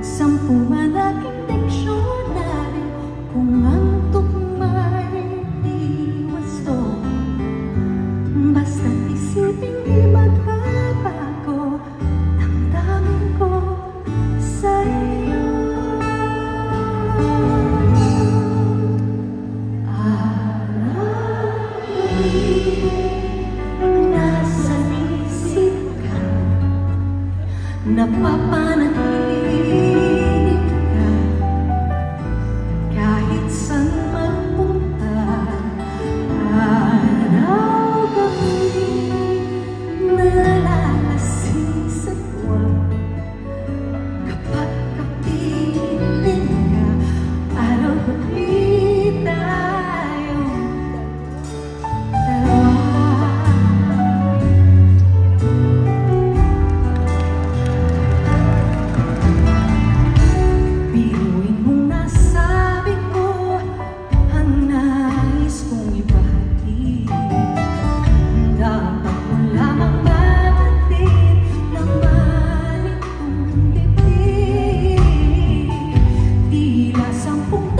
Sampu man aking diksyonaryo, kung ang tugma'y di wasto. Basta't isipin di magbabago, damdamin ko sa'yo. Nasa isip ka, napapanaginip ka, kahit saan magpunta, araw-gabi, nalalasing sa tuwa. Kapag kapiling ka, araw-gabi tayong dalawa. Biruin mong nasabi ko ang nais kong ibahagi. Dapat mo lamang mabatid naman itong dibdib. Tila 10